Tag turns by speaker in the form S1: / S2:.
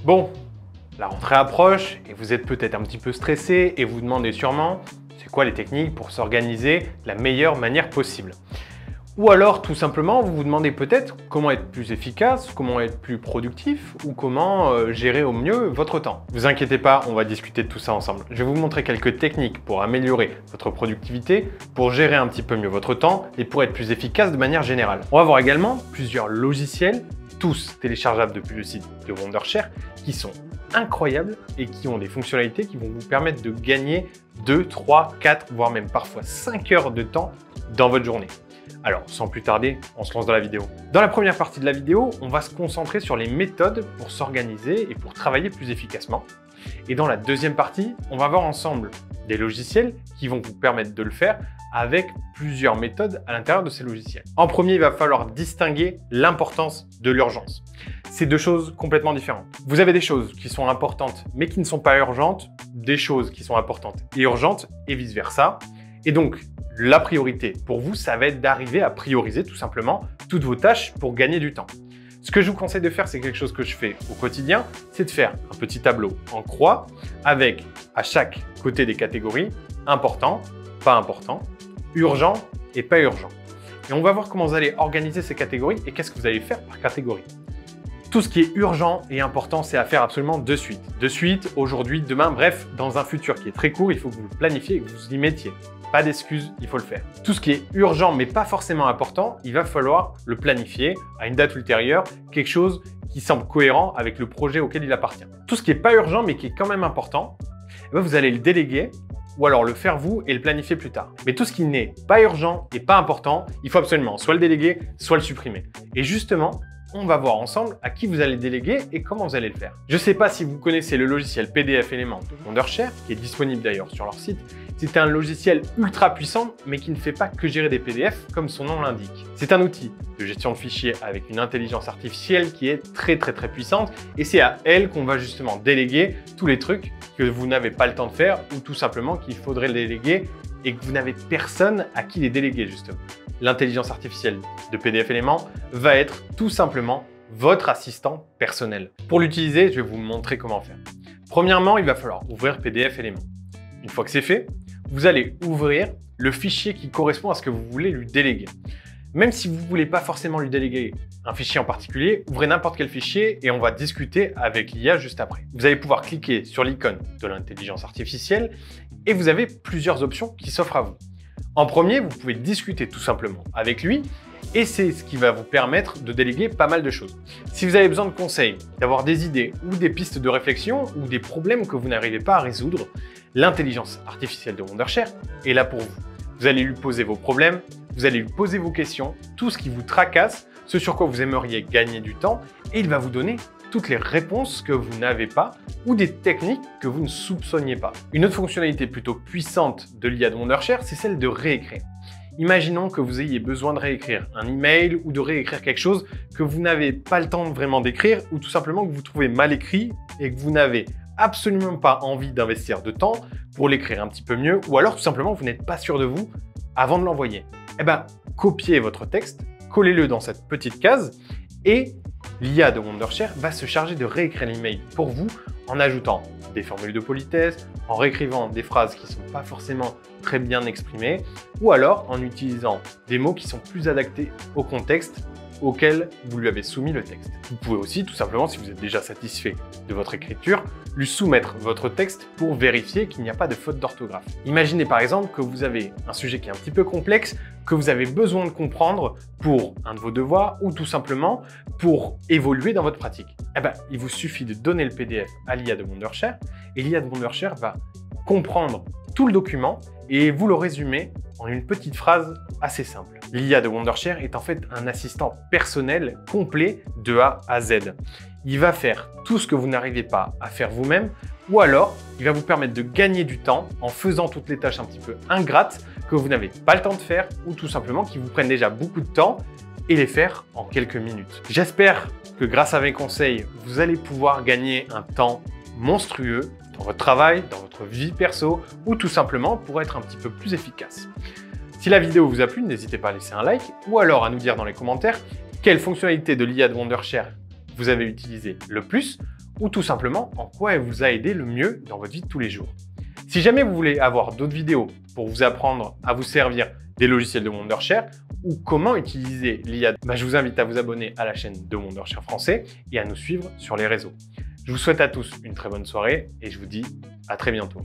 S1: Bon, la rentrée approche et vous êtes peut-être un petit peu stressé et vous demandez sûrement c'est quoi les techniques pour s'organiser de la meilleure manière possible. Ou alors tout simplement vous vous demandez peut-être comment être plus efficace, comment être plus productif ou comment gérer au mieux votre temps. Ne vous inquiétez pas, on va discuter de tout ça ensemble. Je vais vous montrer quelques techniques pour améliorer votre productivité, pour gérer un petit peu mieux votre temps et pour être plus efficace de manière générale. On va voir également plusieurs logiciels, tous téléchargeables depuis le site de Wondershare, qui sont incroyables et qui ont des fonctionnalités qui vont vous permettre de gagner 2, 3, 4, voire même parfois 5 heures de temps dans votre journée. Alors, sans plus tarder, on se lance dans la vidéo. Dans la première partie de la vidéo, on va se concentrer sur les méthodes pour s'organiser et pour travailler plus efficacement. Et dans la deuxième partie, on va voir ensemble des logiciels qui vont vous permettre de le faire avec plusieurs méthodes à l'intérieur de ces logiciels. En premier, il va falloir distinguer l'importance de l'urgence. C'est deux choses complètement différentes. Vous avez des choses qui sont importantes mais qui ne sont pas urgentes, des choses qui sont importantes et urgentes et vice-versa. Et donc, la priorité pour vous, ça va être d'arriver à prioriser tout simplement toutes vos tâches pour gagner du temps. Ce que je vous conseille de faire, c'est quelque chose que je fais au quotidien, c'est de faire un petit tableau en croix avec à chaque côté des catégories important, pas important, urgent et pas urgent. Et on va voir comment vous allez organiser ces catégories et qu'est-ce que vous allez faire par catégorie. Tout ce qui est urgent et important, c'est à faire absolument de suite. De suite, aujourd'hui, demain, bref, dans un futur qui est très court, il faut que vous le planifiez et que vous y mettiez. Pas d'excuses, il faut le faire. Tout ce qui est urgent mais pas forcément important, il va falloir le planifier à une date ultérieure, quelque chose qui semble cohérent avec le projet auquel il appartient. Tout ce qui n'est pas urgent mais qui est quand même important, vous allez le déléguer ou alors le faire vous et le planifier plus tard. Mais tout ce qui n'est pas urgent et pas important, il faut absolument soit le déléguer, soit le supprimer. Et justement, on va voir ensemble à qui vous allez déléguer et comment vous allez le faire. Je ne sais pas si vous connaissez le logiciel PDF Element de Wondershare, qui est disponible d'ailleurs sur leur site. C'est un logiciel ultra puissant, mais qui ne fait pas que gérer des PDF comme son nom l'indique. C'est un outil de gestion de fichiers avec une intelligence artificielle qui est très puissante et c'est à elle qu'on va justement déléguer tous les trucs que vous n'avez pas le temps de faire ou tout simplement qu'il faudrait le déléguer et que vous n'avez personne à qui les déléguer justement. L'intelligence artificielle de PDF Element va être tout simplement votre assistant personnel. Pour l'utiliser, je vais vous montrer comment faire. Premièrement, il va falloir ouvrir PDF Element. Une fois que c'est fait, vous allez ouvrir le fichier qui correspond à ce que vous voulez lui déléguer. Même si vous ne voulez pas forcément lui déléguer un fichier en particulier, ouvrez n'importe quel fichier et on va discuter avec l'IA juste après. Vous allez pouvoir cliquer sur l'icône de l'intelligence artificielle et vous avez plusieurs options qui s'offrent à vous. En premier, vous pouvez discuter tout simplement avec lui et c'est ce qui va vous permettre de déléguer pas mal de choses. Si vous avez besoin de conseils, d'avoir des idées ou des pistes de réflexion ou des problèmes que vous n'arrivez pas à résoudre, l'intelligence artificielle de Wondershare est là pour vous. Vous allez lui poser vos problèmes, vous allez lui poser vos questions, tout ce qui vous tracasse, ce sur quoi vous aimeriez gagner du temps et il va vous donner toutes les réponses que vous n'avez pas ou des techniques que vous ne soupçonniez pas. Une autre fonctionnalité plutôt puissante de l'IA de Wondershare, c'est celle de réécrire. Imaginons que vous ayez besoin de réécrire un email ou de réécrire quelque chose que vous n'avez pas le temps vraiment d'écrire ou tout simplement que vous trouvez mal écrit et que vous n'avez absolument pas envie d'investir de temps pour l'écrire un petit peu mieux ou alors tout simplement vous n'êtes pas sûr de vous avant de l'envoyer. Eh bien, copiez votre texte, collez-le dans cette petite case et l'IA de Wondershare va se charger de réécrire l'email pour vous en ajoutant des formules de politesse, en réécrivant des phrases qui ne sont pas forcément très bien exprimées ou alors en utilisant des mots qui sont plus adaptés au contexte auquel vous lui avez soumis le texte. Vous pouvez aussi, tout simplement, si vous êtes déjà satisfait de votre écriture, lui soumettre votre texte pour vérifier qu'il n'y a pas de faute d'orthographe. Imaginez par exemple que vous avez un sujet qui est un petit peu complexe, que vous avez besoin de comprendre pour un de vos devoirs ou tout simplement pour évoluer dans votre pratique. Eh bien, il vous suffit de donner le PDF à l'IA de Wondershare et l'IA de Wondershare va comprendre tout le document et vous le résumer en une petite phrase assez simple. L'IA de Wondershare est en fait un assistant personnel complet de A à Z. Il va faire tout ce que vous n'arrivez pas à faire vous-même ou alors il va vous permettre de gagner du temps en faisant toutes les tâches un petit peu ingrates que vous n'avez pas le temps de faire ou tout simplement qui vous prennent déjà beaucoup de temps et les faire en quelques minutes. J'espère que grâce à mes conseils, vous allez pouvoir gagner un temps monstrueux dans votre travail, dans votre vie perso ou tout simplement pour être un petit peu plus efficace. Si la vidéo vous a plu, n'hésitez pas à laisser un like ou alors à nous dire dans les commentaires quelle fonctionnalité de l'IA de Wondershare vous avez utilisé le plus ou tout simplement en quoi elle vous a aidé le mieux dans votre vie de tous les jours. Si jamais vous voulez avoir d'autres vidéos pour vous apprendre à vous servir des logiciels de Wondershare ou comment utiliser l'IA, je vous invite à vous abonner à la chaîne de Wondershare français et à nous suivre sur les réseaux. Je vous souhaite à tous une très bonne soirée et je vous dis à très bientôt.